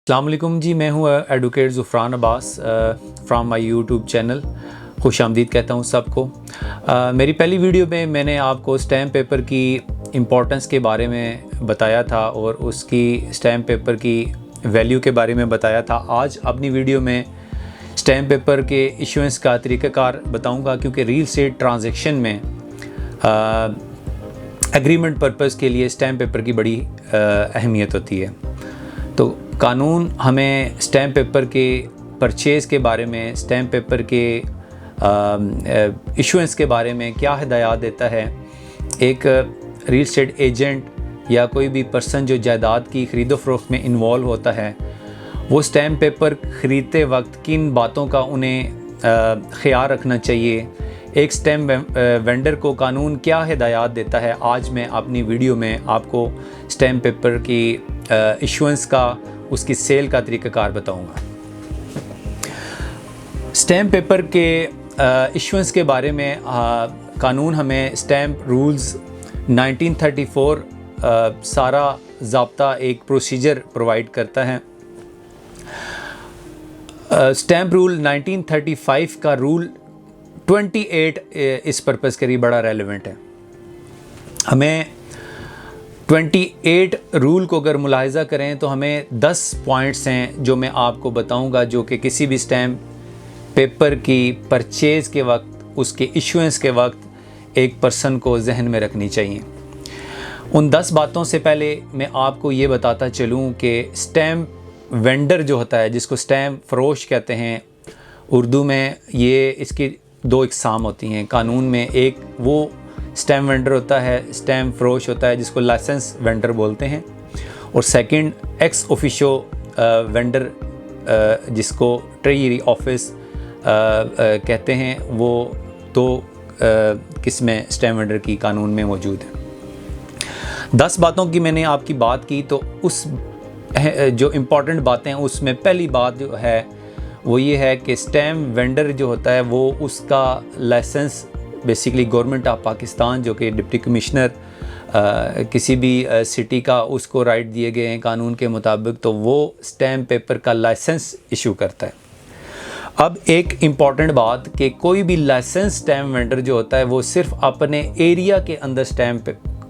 अस्सलामुअलैकुम जी, मैं हूँ advocate Zufran Abbas from my YouTube channel. खुश आमदीद कहता हूँ सबको। मेरी पहली वीडियो में मैंने आपको स्टैम्प पेपर की इम्पोर्टेंस के बारे में बताया था और उसकी स्टैम्प पेपर की वैल्यू के बारे में बताया था। आज अपनी वीडियो में स्टैम्प पेपर के इशुएंस का तरीक़ाकार बताऊँगा, क्योंकि रियल एस्टेट ट्रांजैक्शन में एग्रीमेंट पर्पज़ के लिए स्टैम्प पेपर की बड़ी अहमियत होती है। तो कानून हमें स्टैम्प पेपर के परचेज़ के बारे में, स्टैम्प पेपर के इशुएंस के बारे में क्या हिदायत देता है। एक रियल एस्टेट एजेंट या कोई भी पर्सन जो जायदाद की ख़रीदो फ़रोख्त में इन्वॉल्व होता है, वो स्टैम्प पेपर ख़रीदते वक्त किन बातों का उन्हें ख़्याल रखना चाहिए। एक स्टैम्प वेंडर को कानून क्या हिदायत देता है, आज मैं अपनी वीडियो में आपको स्टैम्प पेपर की इशुएंस का, उसकी सेल का तरीक़ाकार बताऊंगा। स्टैम्प पेपर के इशुएंस के बारे में कानून हमें स्टैम्प रूल्स 1934 सारा ज़ाब्ता एक प्रोसीजर प्रोवाइड करता है। स्टैम्प रूल 1935 का रूल 28 इस पर्पज़ के लिए बड़ा रेलेवेंट है। हमें 28 रूल को अगर मुलाहिज़ा करें तो हमें 10 पॉइंट्स हैं जो मैं आपको बताऊंगा, जो कि किसी भी स्टैम्प पेपर की परचेज़ के वक्त, उसके इशुएंस के वक्त एक पर्सन को जहन में रखनी चाहिए। उन 10 बातों से पहले मैं आपको ये बताता चलूँ कि स्टैम्प वेंडर जो होता है, जिसको स्टैम्प फ़रोश कहते हैं उर्दू में, ये इसकी 2 इक़साम होती हैं कानून में। एक वो स्टैम्प वेंडर होता है, स्टैम्प फ़रोश होता है, जिसको लाइसेंस वेंडर बोलते हैं, और सेकंड एक्स ऑफिशियो वेंडर, जिसको ट्रेजरी ऑफिस कहते हैं। वो 2 किस्में स्टैम्प वेंडर की कानून में मौजूद है। 10 बातों की मैंने आपकी बात की, तो उस जो इम्पॉर्टेंट बातें हैं उसमें पहली बात जो है वो ये है कि स्टैम्प वेंडर जो होता है वो उसका licence basically government of Pakistan, जो कि डिप्टी कमिश्नर किसी भी सिटी का, उसको राइट दिए गए हैं कानून के मुताबिक, तो वो स्टैम्प पेपर का लाइसेंस इशू करता है। अब एक इम्पॉर्टेंट बात कि कोई भी लाइसेंस स्टैम्प वेंडर जो होता है वो सिर्फ अपने एरिया के अंदर स्टैम्प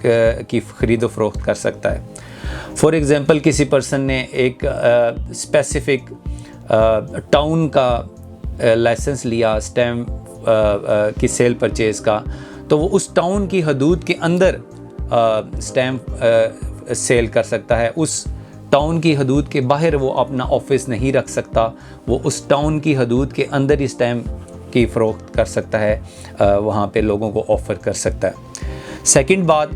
की ख़रीदो फ़रोख्त कर सकता है। फॉर एग्ज़ाम्पल, किसी पर्सन ने एक स्पेसिफ़िक टाउन का लाइसेंस लिया स्टैम्प की सेल परचेज़ का, तो वो उस टाउन की हदूद के अंदर स्टैम्प सेल कर सकता है। उस टाउन की हदूद के बाहर वो अपना ऑफिस नहीं रख सकता, वो उस टाउन की हदूद के अंदर ही स्टैम्प की फ़रोख्त कर सकता है, वहाँ पे लोगों को ऑफ़र कर सकता है। सेकंड बात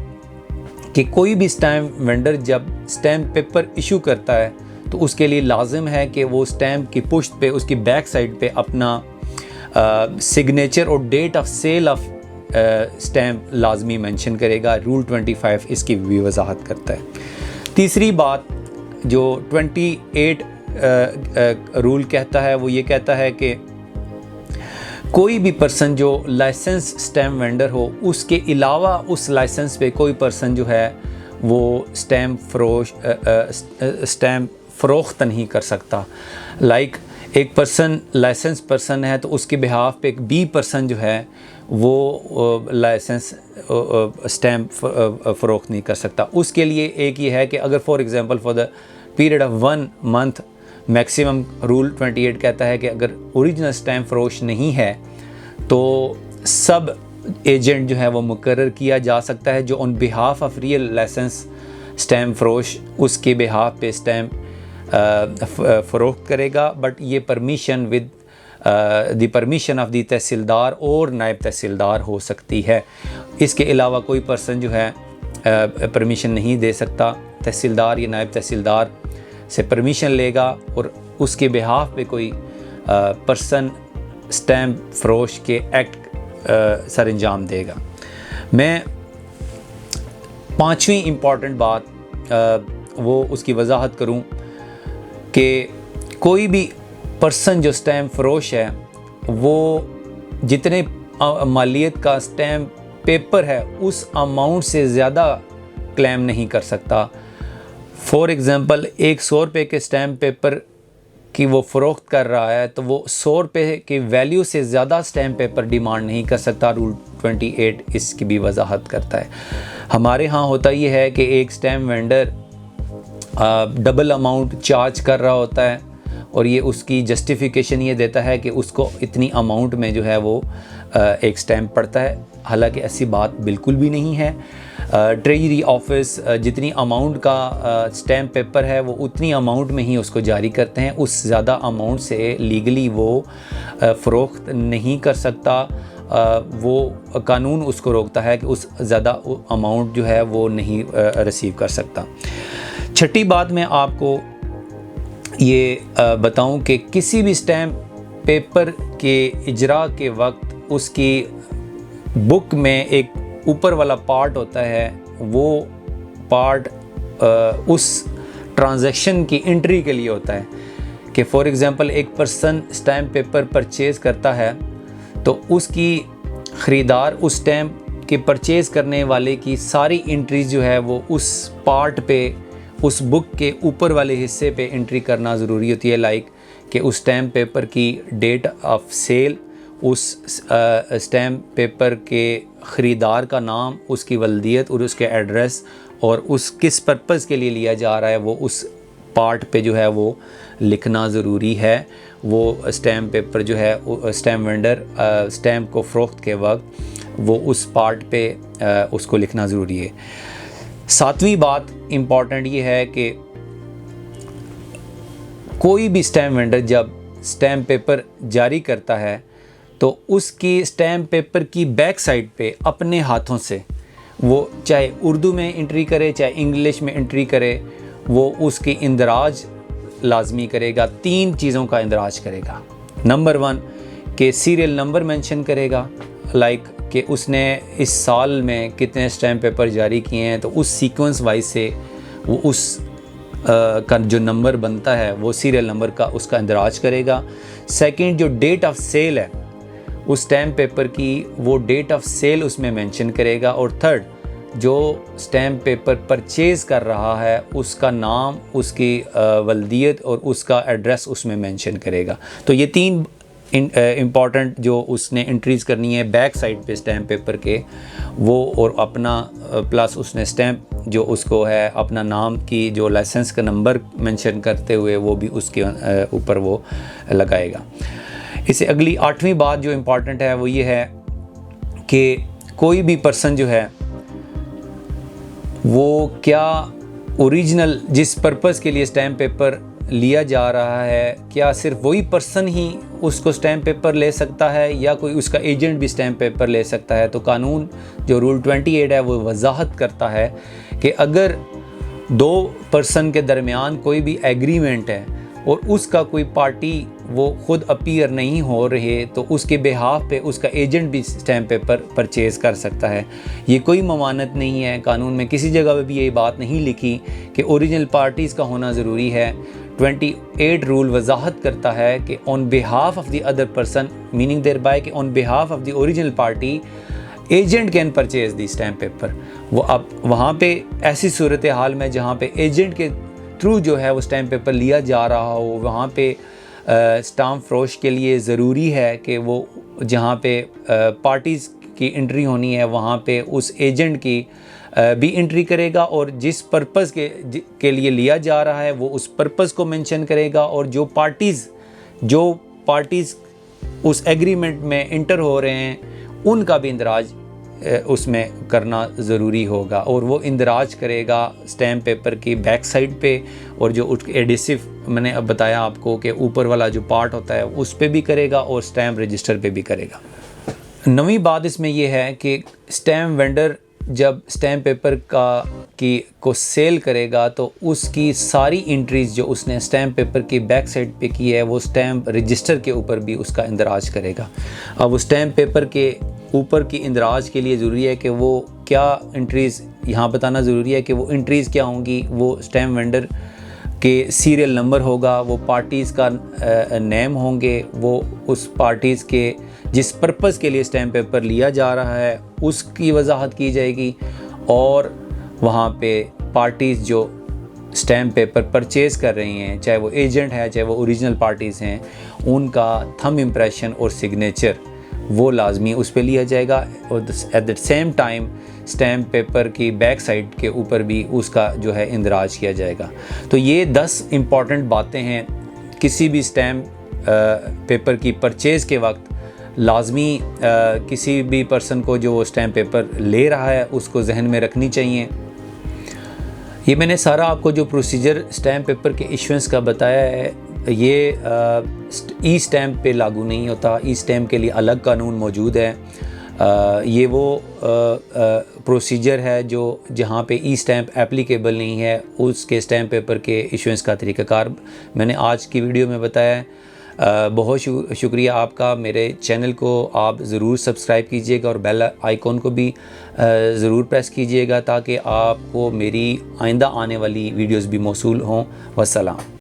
कि कोई भी स्टैम्प वेंडर जब स्टैम्प पेपर इशू करता है तो उसके लिए लाजिम है कि वो स्टैम्प की पुश्त पे, उसकी बैक साइड पे अपना सिग्नेचर और date of sale of stamp लाजमी मेंशन करेगा। रूल 25 इसकी भी वजाहत करता है। तीसरी बात जो 28 रूल कहता है वो ये कहता है कि कोई भी पर्सन जो लाइसेंस स्टैम्प वेंडर हो, उसके अलावा उस लाइसेंस पे कोई पर्सन जो है वो स्टैम्प फ़रोख्त नहीं कर सकता। लाइक एक पर्सन लाइसेंस पर्सन है तो उसके बिहाफ पे एक बी पर्सन जो है वो लाइसेंस स्टैम्प फ़रोख्त नहीं कर सकता। उसके लिए एक ये है कि अगर for example for the period of 1 month maximum, rule 28 कहता है कि अगर ओरिजिनल स्टैम्प फ़रोश नहीं है तो सब एजेंट जो है वो मुकर्रर किया जा सकता है, जो on behalf of real licence stamp फ़रोश उसके बिहाफ पे स्टैम्प फ़रोख्त करेगा। बट ये permission with the permission of the tehsildar और नायब तहसीलदार हो सकती है। इसके अलावा कोई पर्सन जो है परमिशन नहीं दे सकता। तहसीलदार या नायब तहसीलदार से परमिशन लेगा और उसके बिहाफ पे कोई पर्सन स्टैम्प फ़रोश के एक्ट सर अंजाम देगा। मैं 5वीं इम्पॉर्टेंट बात वो उसकी वजाहत करूं कि कोई भी पर्सन जो स्टैम्प फ़रोश है वो जितने मालियत का स्टैम्प पेपर है उस अमाउंट से ज़्यादा क्लेम नहीं कर सकता। फॉर एग्ज़ाम्पल, एक 100 रुपये के स्टैम्प पेपर की वो फ़रोख्त कर रहा है तो वो 100 रुपये की वैल्यू से ज़्यादा स्टैम्प पेपर डिमांड नहीं कर सकता। रूल 28 इसकी भी वजाहत करता है। हमारे यहाँ होता ये है कि एक stamp vendor double amount charge कर रहा होता है और ये उसकी जस्टिफिकेशन ये देता है कि उसको इतनी अमाउंट में जो है वो एक स्टैम्प पड़ता है। हालांकि ऐसी बात बिल्कुल भी नहीं है। ट्रेजरी ऑफिस जितनी अमाउंट का स्टैम्प पेपर है वो उतनी अमाउंट में ही उसको जारी करते हैं। उस ज़्यादा अमाउंट से लीगली वो फ़रोख्त नहीं कर सकता। वो कानून उसको रोकता है कि उस ज़्यादा अमाउंट जो है वो नहीं रिसीव कर सकता। छठी बात मैं आपको ये बताऊं कि किसी भी स्टैम्प पेपर के इजरा के वक्त उसकी बुक में एक ऊपर वाला पार्ट होता है, वो पार्ट उस ट्रांजैक्शन की एंट्री के लिए होता है। कि फॉर एग्ज़ाम्पल एक पर्सन स्टैम्प पेपर परचेज़ करता है तो उसकी ख़रीदार उस स्टैम्प के परचेज़ करने वाले की सारी एंट्रीज जो है वो उस पार्ट पे, उस बुक के ऊपर वाले हिस्से पे एंट्री करना ज़रूरी होती है। लाइक कि उस स्टैम्प पेपर की डेट ऑफ सेल, उस स्टैम्प पेपर के ख़रीदार का नाम, उसकी वल्दियत और उसके एड्रेस और उस किस पर्पज़ के लिए लिया जा रहा है वो उस पार्ट पे जो है वो लिखना ज़रूरी है। वो स्टैम्प पेपर जो है स्टैम्प वेंडर स्टैम्प को फ़रोख्त के वक्त वो उस पार्ट पे उसको लिखना ज़रूरी है। सातवीं बात इम्पॉर्टेंट ये है कि कोई भी स्टैम्प वेंडर जब स्टैम्प पेपर जारी करता है तो उसकी स्टैम्प पेपर की बैक साइड पे अपने हाथों से वो चाहे उर्दू में एंट्री करे चाहे इंग्लिश में एंट्री करे, वो उसकी इंदराज लाजमी करेगा। 3 चीज़ों का इंदराज करेगा। नंबर 1 कि सीरियल नंबर मेंशन करेगा, लाइक कि उसने इस साल में कितने स्टैम्प पेपर जारी किए हैं तो उस सीक्वेंस वाइज से वो उस का जो नंबर बनता है वो सीरियल नंबर का उसका इंदराज करेगा। सेकंड, जो डेट ऑफ सेल है उस स्टैम्प पेपर की, वो डेट ऑफ सेल उसमें मेंशन करेगा। और थर्ड, जो स्टैम्प पेपर परचेज़ कर रहा है उसका नाम, उसकी वल्दियत और उसका एड्रेस उसमें मेंशन करेगा। तो ये 3 इम्पॉर्टेंट जो उसने एंट्रीज़ करनी है बैक साइड पे स्टैम्प पेपर के, वो और अपना प्लस उसने स्टैम्प जो उसको है अपना नाम की जो लाइसेंस का नंबर मेंशन करते हुए वो भी उसके ऊपर वो लगाएगा। इससे अगली 8वीं बात जो इम्पॉर्टेंट है वो ये है कि कोई भी पर्सन जो है वो क्या ओरिजिनल जिस पर्पज़ के लिए स्टैम्प पेपर लिया जा रहा है, क्या सिर्फ वही पर्सन ही उसको स्टैम्प पेपर ले सकता है या कोई उसका एजेंट भी स्टैम्प पेपर ले सकता है। तो कानून जो रूल 28 है वो वजाहत करता है कि अगर 2 पर्सन के दरमियान कोई भी एग्रीमेंट है और उसका कोई पार्टी वो खुद अपीयर नहीं हो रहे तो उसके बिहाफ पे उसका एजेंट भी स्टैम्प पेपर परचेज़ कर सकता है। ये कोई ममानत नहीं है, कानून में किसी जगह पे भी ये बात नहीं लिखी कि ओरिजिनल पार्टीज़ का होना ज़रूरी है। 28 रूल वजाहत करता है कि on behalf of the other person, meaning thereby कि on behalf of the original party agent can purchase the stamp paper. वो अब वहाँ पे ऐसी सूरत हाल में जहाँ पे एजेंट के थ्रू जो है वो स्टैम्प पेपर लिया जा रहा हो, वहाँ पे स्टाम्प फरोश के लिए ज़रूरी है कि वो जहाँ पे पार्टीज़ की एंट्री होनी है वहाँ पे उस एजेंट की भी एंट्री करेगा और जिस पर्पज़ के लिए लिया जा रहा है वो उस पर्पज़ को मेंशन करेगा और जो पार्टीज़ उस एग्रीमेंट में इंटर हो रहे हैं उनका भी इंदराज उसमें करना ज़रूरी होगा और वो इंदराज करेगा स्टैम्प पेपर की बैक साइड पे और जो एडिसिव मैंने अब बताया आपको कि ऊपर वाला जो पार्ट होता है उस पे भी करेगा और स्टैम्प रजिस्टर पे भी करेगा। 9वीं बात इसमें यह है कि स्टैम्प वेंडर जब स्टैम्प पेपर को सेल करेगा तो उसकी सारी एंट्रीज़ जो उसने स्टैम्प पेपर की बैक साइड पे की है वो स्टैम्प रजिस्टर के ऊपर भी उसका इंदराज करेगा। अब वो स्टैम्प पेपर के ऊपर की इंदराज के लिए ज़रूरी है कि वो क्या एंट्रीज़ यहाँ बताना ज़रूरी है कि वो एंट्रीज़ क्या होंगी। वो स्टैम्प वेंडर के सीरियल नंबर होगा, वो पार्टीज़ का नेम होंगे, वो उस पार्टीज़ के जिस पर्पज़ के लिए स्टैम्प पेपर लिया जा रहा है उसकी वजाहत की जाएगी, और वहाँ पे पार्टीज़ जो स्टैम्प पेपर परचेज़ कर रही हैं, चाहे वो एजेंट है चाहे वो ओरिजिनल पार्टीज़ हैं, उनका थंब इम्प्रेशन और सिग्नेचर वो लाजमी उस पर लिया जाएगा। और at the same time stamp paper की बैक साइड के ऊपर भी उसका जो है इंदराज किया जाएगा। तो ये 10 इम्पॉर्टेंट बातें हैं किसी भी स्टैम्प पेपर की परचेज़ के वक्त लाजमी किसी भी पर्सन को जो स्टैम्प पेपर ले रहा है उसको जहन में रखनी चाहिए। ये मैंने सारा आपको जो प्रोसीजर स्टैम्प पेपर के इशुएंस का बताया है, ये ई स्टैम्प पे लागू नहीं होता। ई स्टैम्प के लिए अलग कानून मौजूद है। ये वो प्रोसीजर है जो जहाँ पे ई स्टैम्प एप्लीकेबल नहीं है, उसके स्टैम्प पेपर के इशुएंस का तरीक़ाकार मैंने आज की वीडियो में बताया है। बहुत शुक्रिया आपका। मेरे चैनल को आप ज़रूर सब्सक्राइब कीजिएगा और बेल आइकॉन को भी ज़रूर प्रेस कीजिएगा ताकि आपको मेरी आइंदा आने वाली वीडियोस भी मौसूल हों। वस्सलाम।